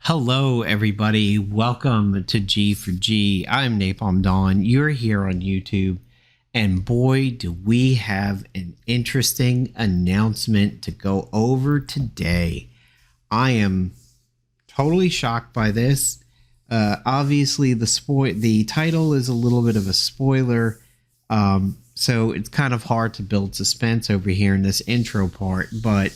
Hello, everybody. Welcome to G for G. I'm Napalm Dawn. You're here on YouTube. And boy, do we have an interesting announcement to go over today. I am totally shocked by this. Obviously, the title is a little bit of a spoiler. So it's kind of hard to build suspense over here in this intro part. But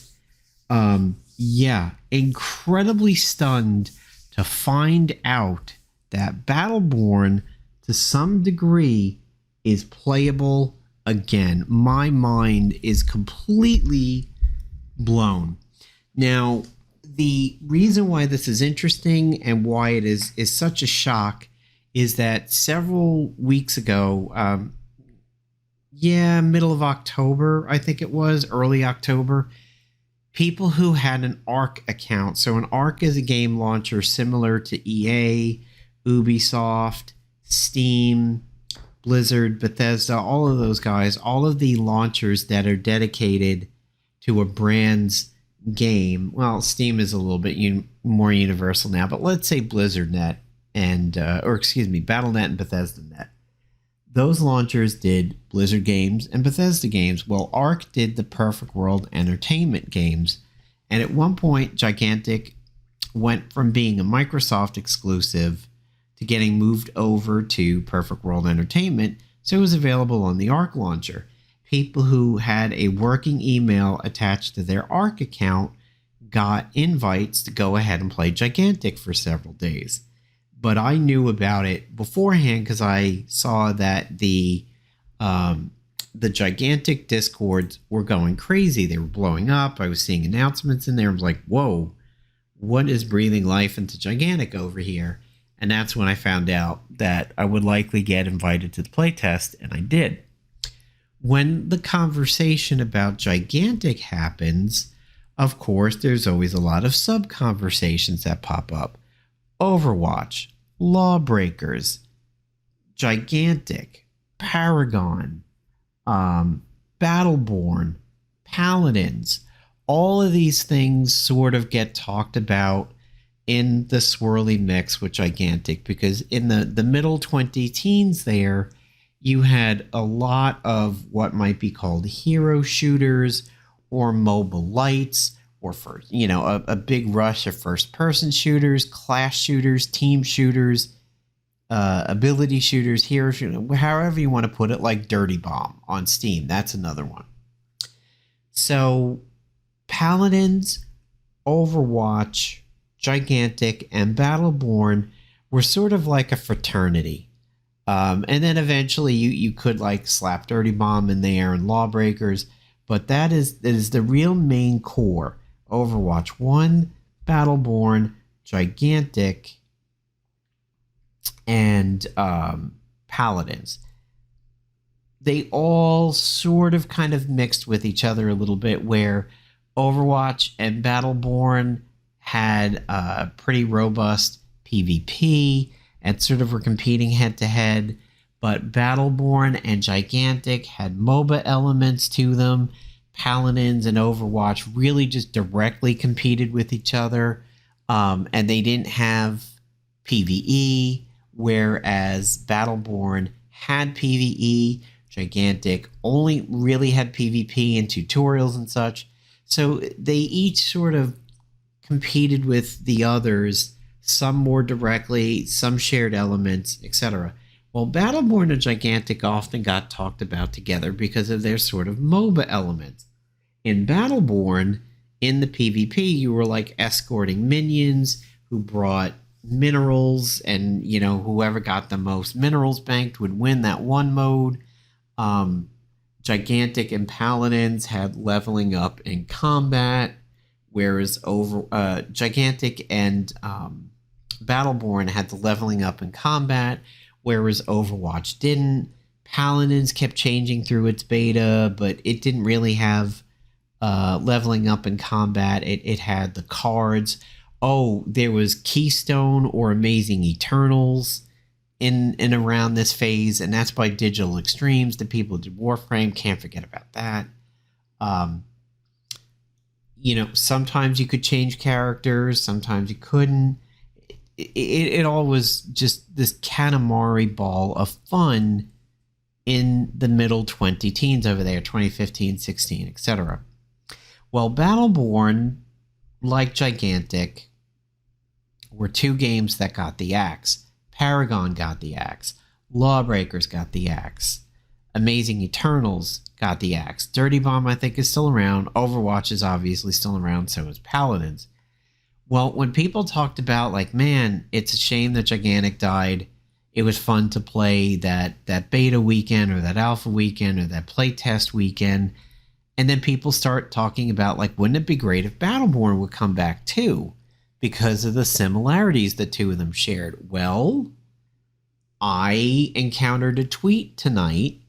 yeah, incredibly stunned to find out that Battleborn, to some degree, is playable again. My mind is completely blown. Now, the reason why this is interesting and why it is such a shock is that several weeks ago, middle of October, I think it was, early October, people who had an ARC account. So an ARC is a game launcher similar to EA, Ubisoft, Steam, Blizzard, Bethesda, all of those guys, all of the launchers that are dedicated to a brand's game. Well, Steam is a little bit more universal now, but let's say BlizzardNet and, BattleNet and BethesdaNet. Those launchers did Blizzard games and Bethesda games. Well, ARC did the Perfect World Entertainment games. And at one point, Gigantic went from being a Microsoft exclusive to getting moved over to Perfect World Entertainment, so it was available on the ARC launcher. People who had a working email attached to their ARC account got invites to go ahead and play Gigantic for several days. But I knew about it beforehand because I saw that the Gigantic Discords were going crazy. They were blowing up. I was seeing announcements in there. I was like, whoa, what is breathing life into Gigantic over here? And that's when I found out that I would likely get invited to the playtest, and I did. When the conversation about Gigantic happens, of course, there's always a lot of sub-conversations that pop up. Overwatch, Lawbreakers, Gigantic, Paragon, Battleborn, Paladins, all of these things sort of get talked about in the swirly mix with Gigantic, because in the middle 20 teens there, you had a lot of what might be called hero shooters or mobile lights, or a big rush of first-person shooters, class shooters, team shooters, ability shooters, hero shooters, however you want to put it, like Dirty Bomb on Steam. That's another one. So Paladins, Overwatch, Gigantic, and Battleborn were sort of like a fraternity. And then eventually you could like slap Dirty Bomb in there and Lawbreakers, but that is the real main core. Overwatch 1, Battleborn, Gigantic, and Paladins. They all sort of kind of mixed with each other a little bit, where Overwatch and Battleborn had a pretty robust PvP and sort of were competing head-to-head, but Battleborn and Gigantic had MOBA elements to them. Paladins and Overwatch really just directly competed with each other, and they didn't have PvE, whereas Battleborn had PvE. Gigantic only really had PvP and tutorials and such. So they each sort of competed with the others, some more directly, some shared elements, etc. Well, Battleborn and Gigantic often got talked about together because of their sort of MOBA elements. In Battleborn, in the PvP, you were like escorting minions who brought minerals, and whoever got the most minerals banked would win that one mode. Gigantic and Paladins had leveling up in combat, whereas Gigantic and Battleborn had the leveling up in combat, whereas Overwatch didn't. Paladins kept changing through its beta, but it didn't really have leveling up in combat. It had the cards. Oh, there was Keystone or Amazing Eternals in and around this phase, and that's by Digital Extremes. The people who did Warframe, can't forget about that. Sometimes you could change characters, sometimes you couldn't. it all was just this Katamari ball of fun in the middle 20 teens over there, 2015, 16, etc. Well, Battleborn, like Gigantic, were two games that got the axe. Paragon got the axe. Lawbreakers got the axe. Amazing Eternals got the axe. Dirty Bomb, I think, is still around. Overwatch is obviously still around, so is Paladins. Well, when people talked about, like, man, it's a shame that Gigantic died, it was fun to play that beta weekend or that alpha weekend or that playtest weekend, and then people start talking about, like, wouldn't it be great if Battleborn would come back too because of the similarities the two of them shared? Well, I encountered a tweet tonight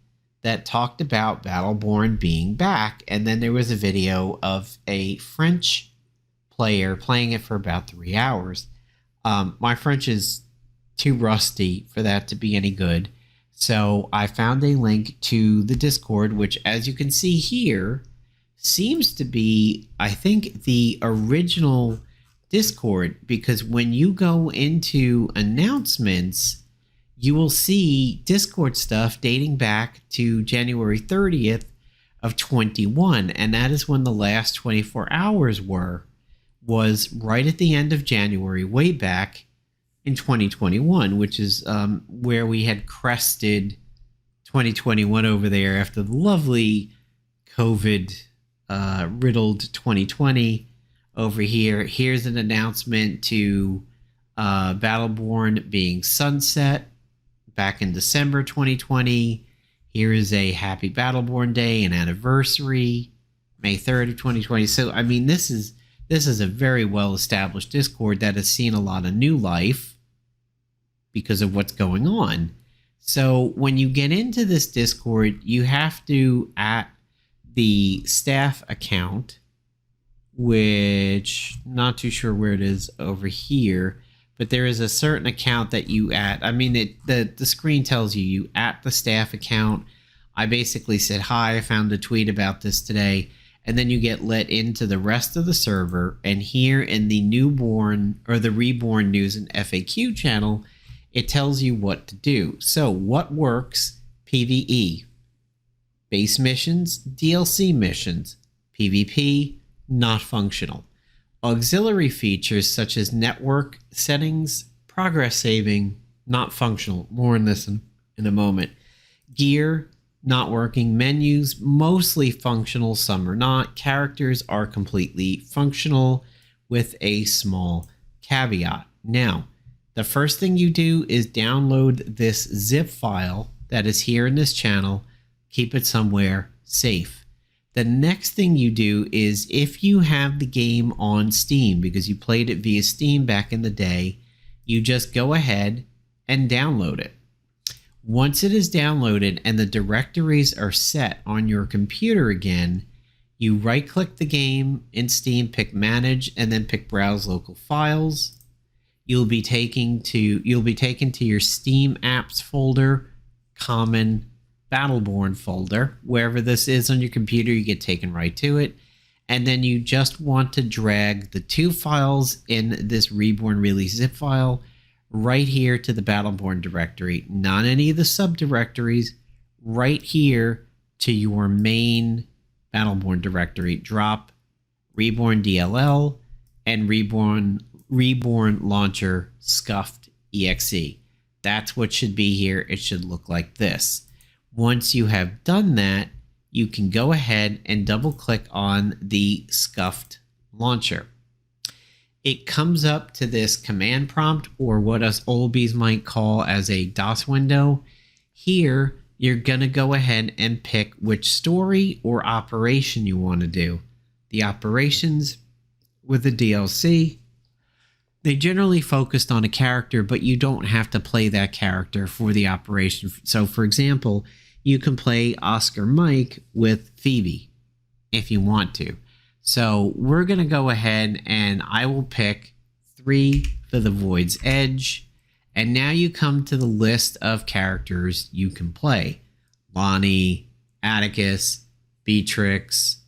that talked about Battleborn being back, and then there was a video of a French player playing it for about 3 hours. My French is too rusty for that to be any good, so I found a link to the Discord, which, as you can see here, seems to be, I think, the original Discord, because when you go into announcements, you will see Discord stuff dating back to January 30th of 21, and that is when the last 24 hours was right at the end of January, way back in 2021, which is where we had crested 2021 over there after the lovely COVID riddled 2020 over here. Here's an announcement to Battleborn being sunset back in December 2020. Here is a happy Battleborn Day and anniversary, May 3rd of 2020. So, I mean, this is a very well-established Discord that has seen a lot of new life because of what's going on. So when you get into this Discord, you have to at the staff account, which not too sure where it is over here, but there is a certain account that you at. I mean, the screen tells you at the staff account. I basically said, hi, I found a tweet about this today. And then you get let into the rest of the server. And here in the newborn or the Reborn news and FAQ channel, it tells you what to do. So what works? PvE. Base missions, DLC missions. PvP, not functional. Auxiliary features such as network settings, progress saving, not functional. More on this in a moment. Gear, not working. Menus, mostly functional, some are not. Characters are completely functional with a small caveat. Now, the first thing you do is download this zip file that is here in this channel. Keep it somewhere safe. The next thing you do is, if you have the game on Steam, because you played it via Steam back in the day, you just go ahead and download it. Once it is downloaded and the directories are set on your computer again, you right-click the game in Steam, pick Manage, and then pick Browse Local Files. You'll be taken to your Steam Apps folder, Common, Battleborn folder. Wherever this is on your computer, you get taken right to it. And then you just want to drag the two files in this Reborn release zip file right here to the Battleborn directory, not any of the subdirectories, right here to your main Battleborn directory. Drop Reborn DLL and Reborn Launcher Scuffed EXE. That's what should be here. It should look like this. Once you have done that, you can go ahead and double click on the Scuffed Launcher. It comes up to this command prompt, or what us oldies might call as a DOS window. Here, you're going to go ahead and pick which story or operation you want to do. The operations with the DLC, they generally focused on a character, but you don't have to play that character for the operation. So, for example, you can play Oscar Mike with Phoebe if you want to. So we're going to go ahead and I will pick 3 for the Void's Edge. And now you come to the list of characters you can play. Lonnie, Atticus, Beatrix,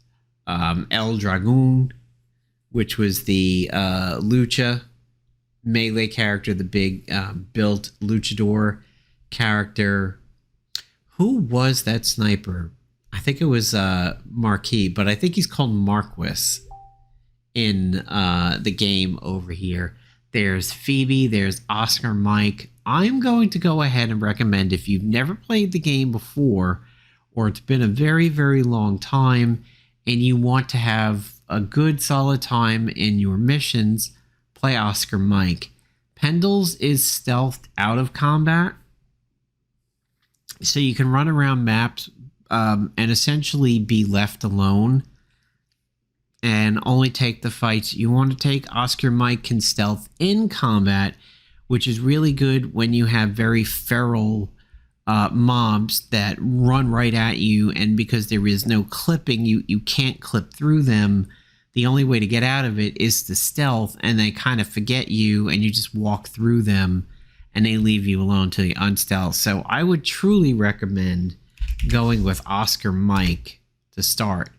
El Dragoon, which was the Lucha melee character, the big built luchador character. Who was that sniper? I think it was Marquis, but I think he's called Marquis in the game over here. There's Phoebe, there's Oscar Mike. I'm going to go ahead and recommend, if you've never played the game before, or it's been a very, very long time, and you want to have a good solid time in your missions, play Oscar Mike. Pendles is stealthed out of combat, so you can run around maps and essentially be left alone and only take the fights you want to take. Oscar Mike can stealth in combat, which is really good when you have very feral mobs that run right at you, and because there is no clipping, you can't clip through them. The only way to get out of it is to stealth, and they kind of forget you, and you just walk through them, and they leave you alone till you unstealth. So I would truly recommend going with Oscar Mike to start.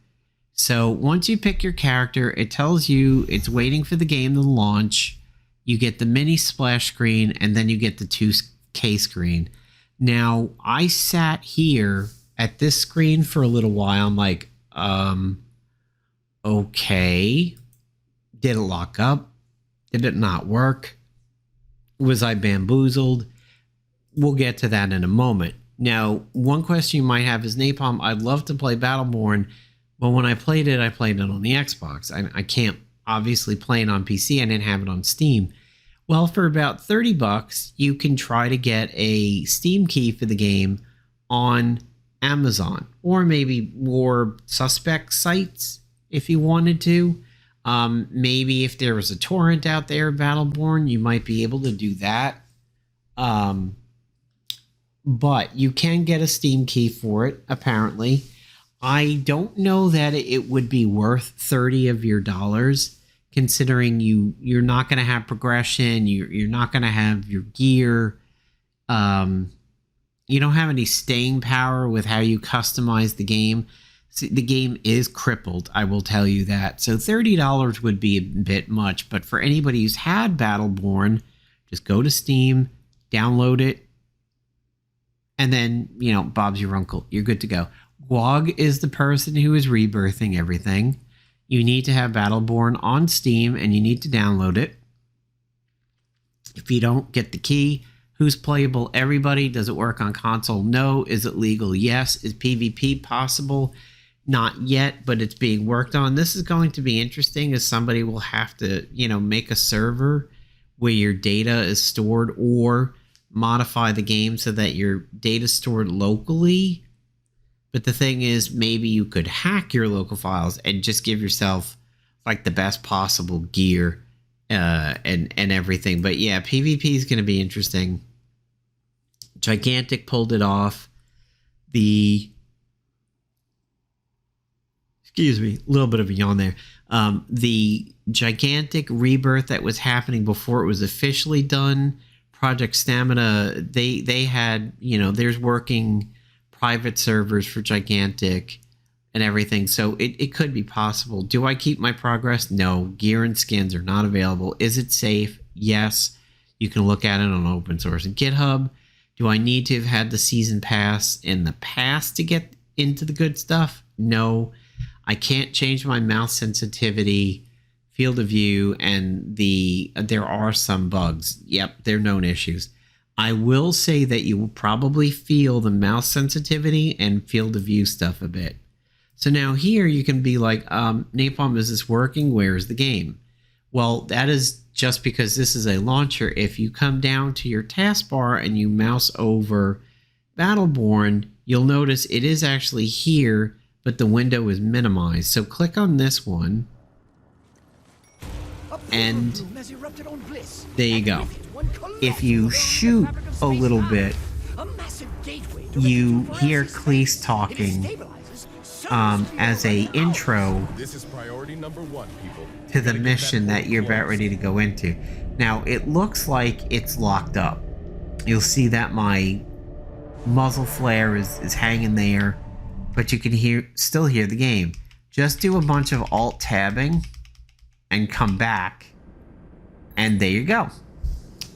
So once you pick your character, it tells you it's waiting for the game to launch. You get the mini splash screen, and then you get the 2K screen. Now, I sat here at this screen for a little while. I'm like, okay. Did it lock up? Did it not work? Was I bamboozled? We'll get to that in a moment. Now, one question you might have is, Napalm, I'd love to play Battleborn, but when I played it on the Xbox. I can't obviously play it on PC. I didn't have it on Steam. Well, for about $30, you can try to get a Steam key for the game on Amazon, or maybe more suspect sites if you wanted to. Maybe if there was a torrent out there of Battleborn, you might be able to do that. But you can get a Steam key for it, apparently. I don't know that it would be worth 30 of your dollars, considering you're not going to have progression, you're not going to have your gear. You don't have any staying power with how you customize the game. See, the game is crippled, I will tell you that. So $30 would be a bit much, but for anybody who's had Battleborn, just go to Steam, download it, and then, Bob's your uncle. You're good to go. Gwog is the person who is rebirthing everything. You need to have Battleborn on Steam, and you need to download it. If you don't get the key, who's playable? Everybody. Does it work on console? No. Is it legal? Yes. Is PvP possible? Not yet, but it's being worked on. This is going to be interesting, as somebody will have to, make a server where your data is stored, or modify the game so that your data is stored locally. But the thing is, maybe you could hack your local files and just give yourself like the best possible gear and everything. But yeah, PvP is going to be interesting. Gigantic pulled it off. Excuse me, a little bit of a yawn there. The Gigantic rebirth that was happening before it was officially done, Project Stamina, they had, there's working private servers for Gigantic and everything, so it could be possible. Do I keep my progress? No. Gear and skins are not available. Is it safe? Yes. You can look at it on open source and GitHub. Do I need to have had the season pass in the past to get into the good stuff? No. I can't change my mouse sensitivity, field of view, and there are some bugs. Yep, they're known issues. I will say that you will probably feel the mouse sensitivity and field of view stuff a bit. So now here you can be like, Napalm, is this working? Where's the game? Well, that is just because this is a launcher. If you come down to your taskbar and you mouse over Battleborn, you'll notice it is actually here, but the window is minimized. So click on this one, and there you go. If you shoot a little bit, you hear Cleese talking as a intro to the mission that you're about ready to go into. Now, it looks like it's locked up. You'll see that my muzzle flare is hanging there, but you can still hear the game. Just do a bunch of alt tabbing and come back, and there you go.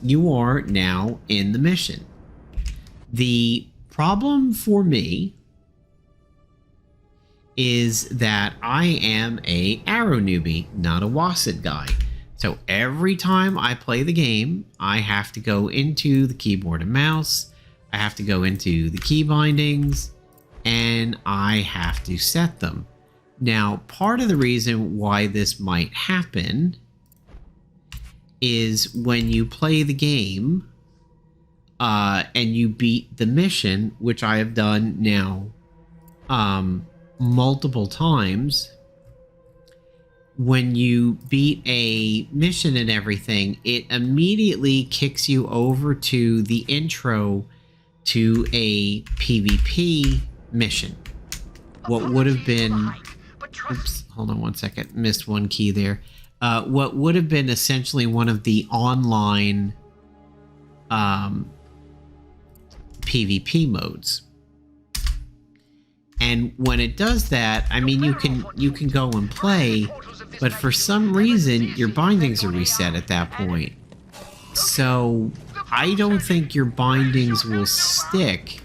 you are now in the mission. The problem for me is that I am a arrow newbie, not a WASD guy. So every time I play the game, I have to go into the keyboard and mouse, I have to go into the key bindings, and I have to set them. Now, part of the reason why this might happen is when you play the game and you beat the mission, which I have done now multiple times. When you beat a mission and everything, it immediately kicks you over to the intro to a PvP mission. What would have been... Oops, hold on one second. Missed one key there. What would have been essentially one of the online PvP modes. And when it does that, I mean, you can go and play, but for some reason your bindings are reset at that point. So I don't think your bindings will stick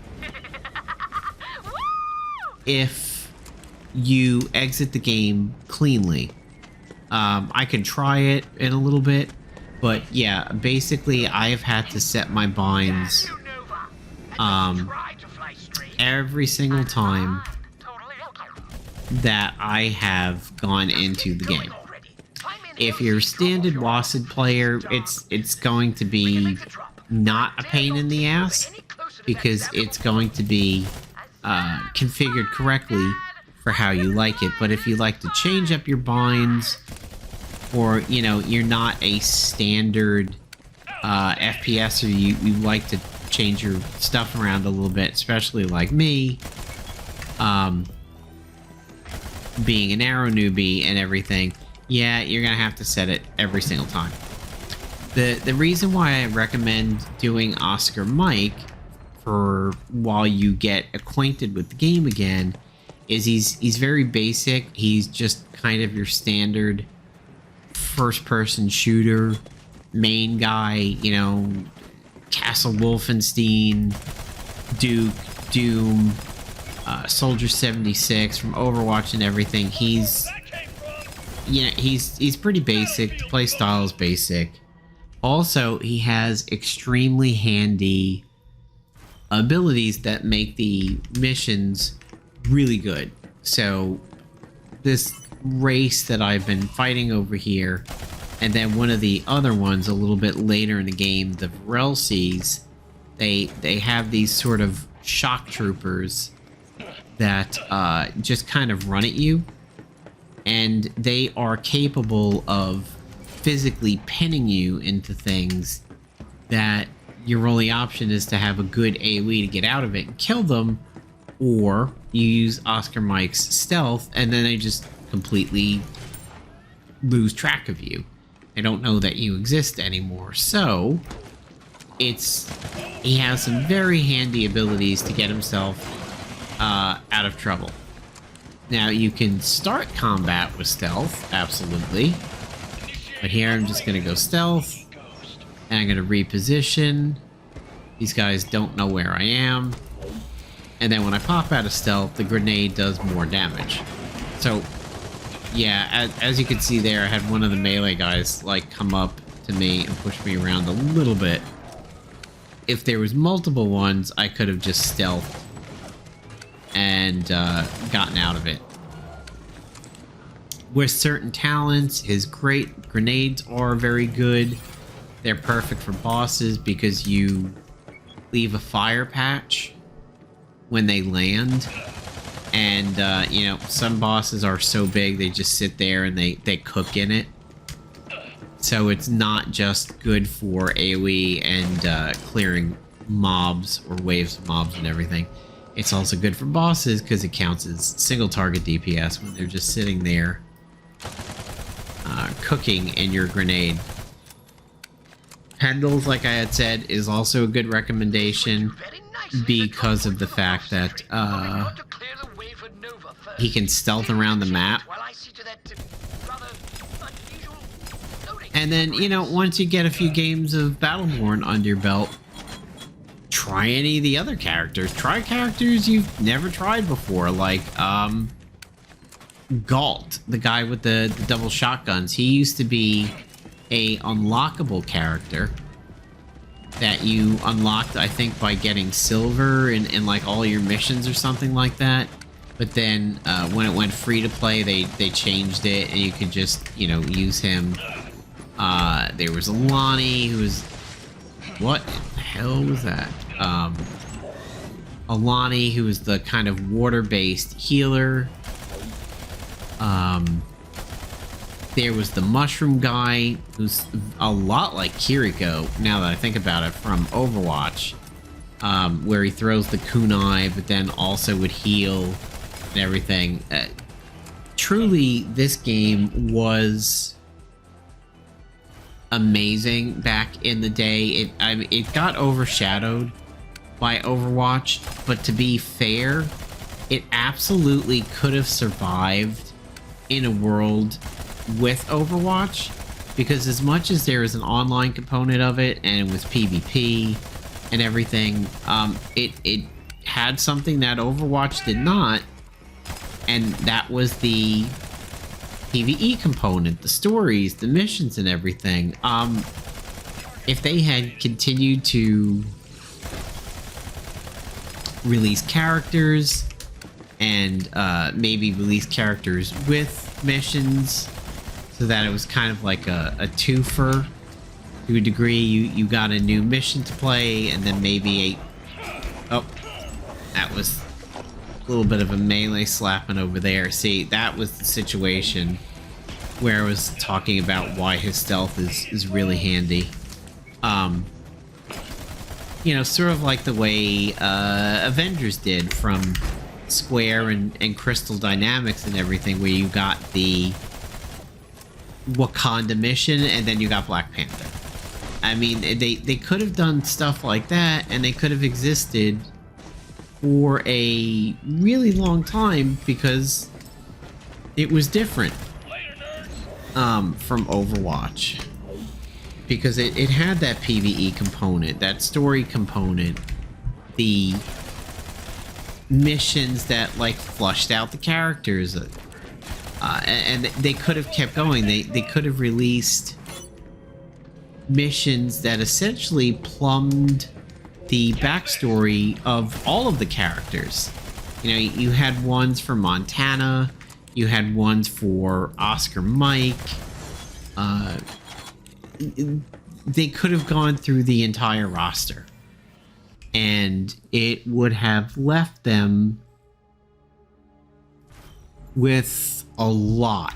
if you exit the game cleanly. I can try it in a little bit, but yeah, basically I've had to set my binds every single time that I have gone into the game. If you're a standard WASD player, it's going to be not a pain in the ass because it's going to be configured correctly for how you like it. But if you like to change up your binds, or you know, you're not a standard FPS, or you like to change your stuff around a little bit, especially like me, being an arrow newbie and everything, yeah, you're gonna have to set it every single time. The reason why I recommend doing Oscar Mike for while you get acquainted with the game again is he's very basic. He's just kind of your standard first-person shooter main guy, you know, Castle Wolfenstein, Duke, Doom, Soldier 76 from Overwatch and everything. He's pretty basic. The play style is basic. Also, he has extremely handy abilities that make the missions really good. So this race that I've been fighting over here, and then one of the other ones a little bit later in the game, the Vrelsies, they have these sort of shock troopers that just kind of run at you, and they are capable of physically pinning you into things that your only option is to have a good AoE to get out of it and kill them, or you use Oscar Mike's stealth and then they just completely lose track of you. They don't know that you exist anymore. So he has some very handy abilities to get himself out of trouble. Now you can start combat with stealth, absolutely. But here I'm just going to go stealth, and I'm going to reposition. These guys don't know where I am. And then when I pop out of stealth, the grenade does more damage. So, yeah, as you can see there, I had one of the melee guys like come up to me and push me around a little bit. If there was multiple ones, I could have just stealthed and gotten out of it. With certain talents, his great grenades are very good. They're perfect for bosses because you leave a fire patch when they land. And, you know, some bosses are so big they just sit there and they cook in it. So it's not just good for AoE and clearing mobs or waves of mobs and everything. It's also good for bosses because it counts as single target DPS when they're just sitting there cooking in your grenade. Pendles, like I had said, is also a good recommendation because of the fact that he can stealth around the map. And then, you know, once you get a few games of Battleborn under your belt, try any of the other characters. Try characters you've never tried before, like Galt, the guy with the double shotguns. He used to be a unlockable character that you unlocked, I think, by getting silver in like all your missions or something like that. But then when it went free to play, they changed it, and you could just, you know, use him. There was Alani, who was... What the hell was that? Alani, who was the kind of water-based healer. There was the mushroom guy, who's a lot like Kiriko, now that I think about it, from Overwatch. Where he throws the kunai, but then also would heal and everything. Truly, this game was amazing back in the day. It got overshadowed by Overwatch, but to be fair, it absolutely could have survived in a world with Overwatch, because as much as there is an online component of it, and it was PvP and everything, it had something that Overwatch did not, and that was the PvE component, the stories, the missions, and everything. If they had continued to release characters, and maybe release characters with missions, so that it was kind of like a twofer to a degree. You got a new mission to play, and then maybe oh, that was a little bit of a melee slapping over there. See, that was the situation where I was talking about why his stealth is really handy. You know, sort of like the way Avengers did from Square and Crystal Dynamics and everything, where you got the Wakanda mission and then you got Black Panther. I mean, they could have done stuff like that, and they could have existed for a really long time, because it was different from Overwatch, because it had that PvE component, that story component, the missions that like flushed out the characters, and they could have kept going. They could have released missions that essentially plumbed the backstory of all of the characters. You know, you had ones for Montana, you had ones for Oscar Mike. They could have gone through the entire roster, and it would have left them with a lot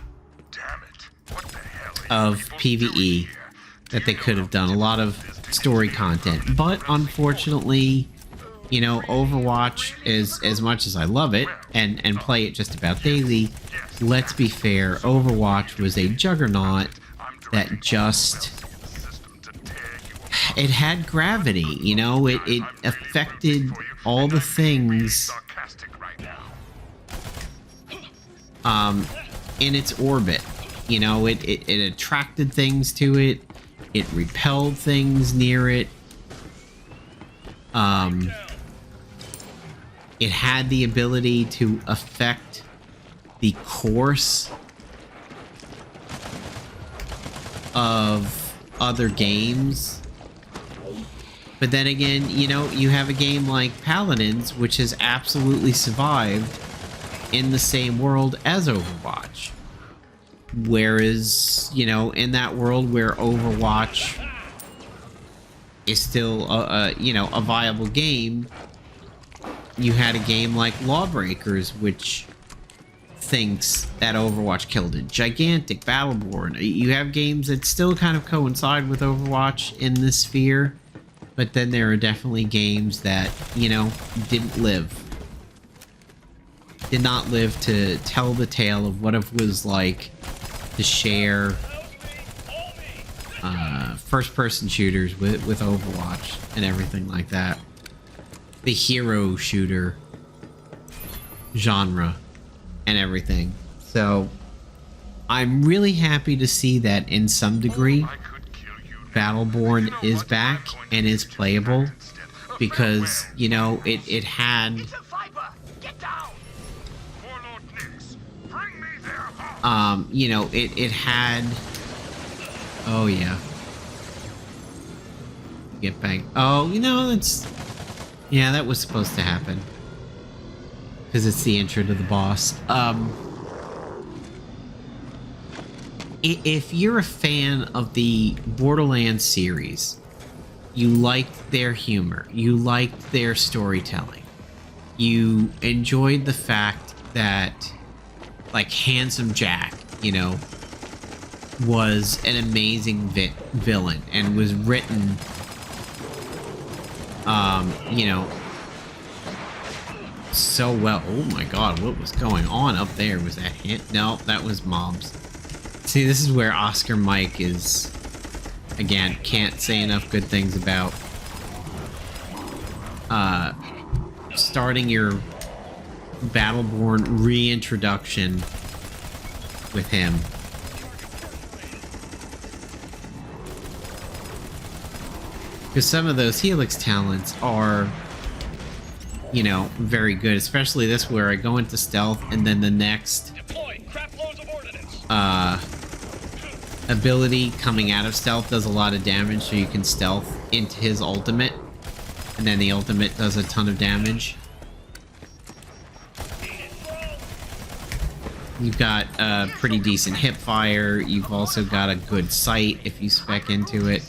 of PvE that they could have done, a lot of story content. But unfortunately, you know, Overwatch is, as much as I love it and play it just about daily, let's be fair, Overwatch was a juggernaut that just... It had gravity, you know, it affected all the things in its orbit. You know, it attracted things to it, it repelled things near it. It had the ability to affect the course of other games. But then again, you know, you have a game like Paladins, which has absolutely survived in the same world as Overwatch. Whereas, you know, in that world where Overwatch is still, you know, a viable game, you had a game like Lawbreakers, which thinks that Overwatch killed it. Gigantic, Battleborn. You have games that still kind of coincide with Overwatch in this sphere. But then there are definitely games that, you know, didn't live. Did not live to tell the tale of what it was like to share first-person shooters with Overwatch and everything like that. The hero shooter genre and everything. So, I'm really happy to see that in some degree Battleborn is back and is playable, because, you know, it had you know, it had, oh yeah, get back, oh, you know, that's, yeah, that was supposed to happen because it's the intro to the boss. If you're a fan of the Borderlands series, you liked their humor, you liked their storytelling, you enjoyed the fact that, like, Handsome Jack, you know, was an amazing villain and was written, you know, so well. Oh my god, what was going on up there? Was that hint? No, that was mobs. See, this is where Oscar Mike is, again, can't say enough good things about starting your Battleborn reintroduction with him. Because some of those Helix talents are, you know, very good, especially this where I go into stealth and then the next ability coming out of stealth does a lot of damage, so you can stealth into his ultimate, and then the ultimate does a ton of damage. You've got a pretty decent hip fire. You've also got a good sight if you spec into it.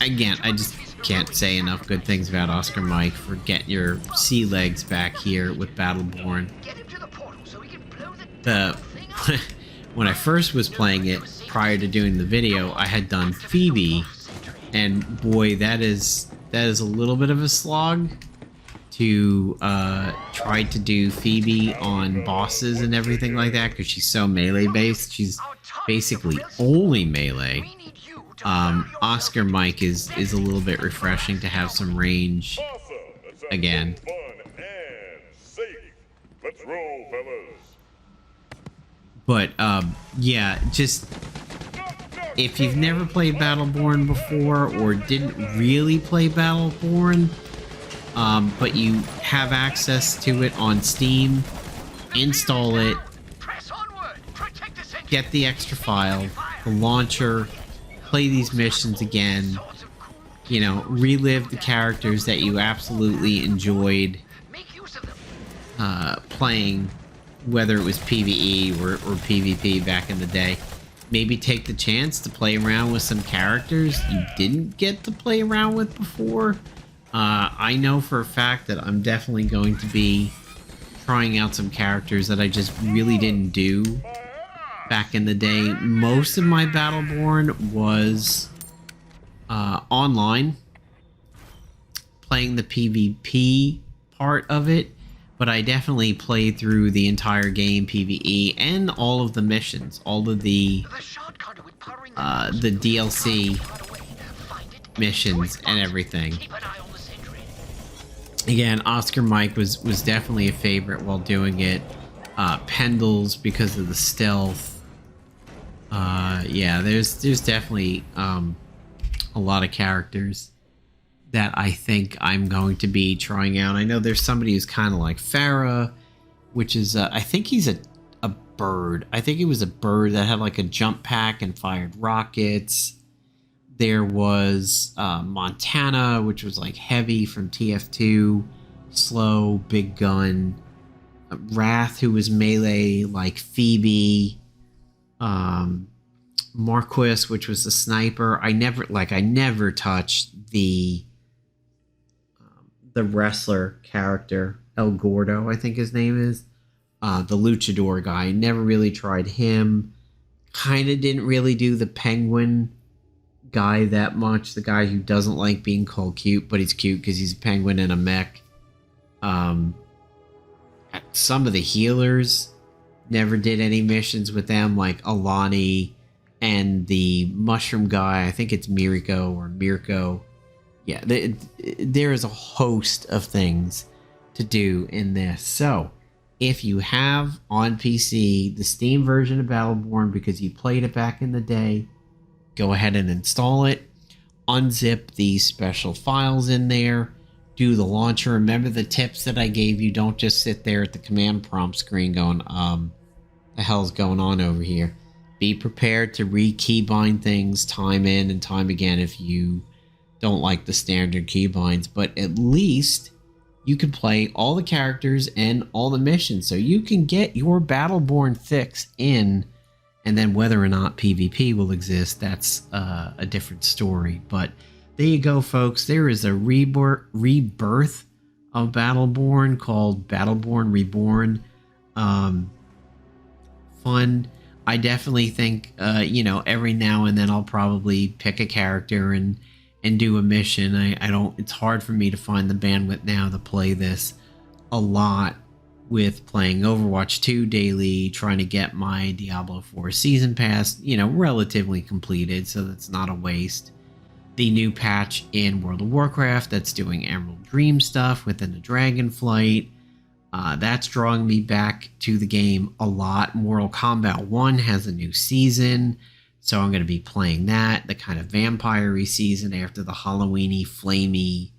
Again, I just can't say enough good things about Oscar Mike for getting your sea legs back here with Battleborn. When I first was playing it, prior to doing the video, I had done Phoebe, and boy, that is a little bit of a slog to try to do Phoebe on bosses and everything like that, because she's so melee based. She's basically only melee. Oscar Mike is a little bit refreshing to have some range again. But yeah, just if you've never played Battleborn before or didn't really play Battleborn, but you have access to it on Steam, install it, get the extra file, the launcher, play these missions again, you know, relive the characters that you absolutely enjoyed playing, whether it was PvE or PvP back in the day. Maybe take the chance to play around with some characters you didn't get to play around with before. I know for a fact that I'm definitely going to be trying out some characters that I just really didn't do back in the day. Most of my Battleborn was online, playing the PvP part of it, but I definitely played through the entire game PvE and all of the missions, all of the DLC missions and everything. Again, Oscar Mike was definitely a favorite while doing it. Pendles because of the stealth. Yeah, there's definitely a lot of characters that I think I'm going to be trying out. I know there's somebody who's kind of like Farah, which is I think he's a bird. I think he was a bird that had like a jump pack and fired rockets. There was Montana, which was like heavy from TF2, slow, big gun. Wrath, who was melee like Phoebe. Marquis, which was the sniper. I never touched the wrestler character, El Gordo, I think his name is. The luchador guy. Never really tried him. Kind of didn't really do the penguin guy that much. The guy who doesn't like being called cute, but he's cute because he's a penguin in a mech. Some of the healers, never did any missions with them, like Alani and the mushroom guy. I think it's Mirko or Mirko. Yeah, there is a host of things to do in this. So, if you have on PC the Steam version of Battleborn because you played it back in the day, go ahead and install it. Unzip the special files in there. Do the launcher. Remember the tips that I gave you. Don't just sit there at the command prompt screen going, the hell's going on over here? Be prepared to re-keybind things time in and time again if you don't like the standard keybinds, but at least you can play all the characters and all the missions, so you can get your Battleborn fix in, and then whether or not PvP will exist, that's a different story. But there you go, folks. There is a rebirth of Battleborn called Battleborn Reborn. Fun. I definitely think, every now and then I'll probably pick a character and do a mission. I don't, it's hard for me to find the bandwidth now to play this a lot with playing Overwatch 2 daily, trying to get my Diablo 4 season pass, relatively completed, so that's not a waste. The new patch in World of Warcraft that's doing Emerald Dream stuff within the Dragonflight. That's drawing me back to the game a lot. Mortal Kombat 1 has a new season, so I'm going to be playing that, the kind of vampire-y season after the Halloween-y, flamey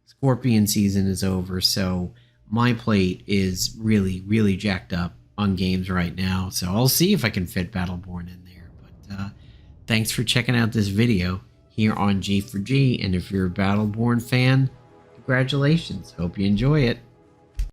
Scorpion season is over. So my plate is really, really jacked up on games right now. So I'll see if I can fit Battleborn in there. But thanks for checking out this video here on G4G. And if you're a Battleborn fan, congratulations. Hope you enjoy it.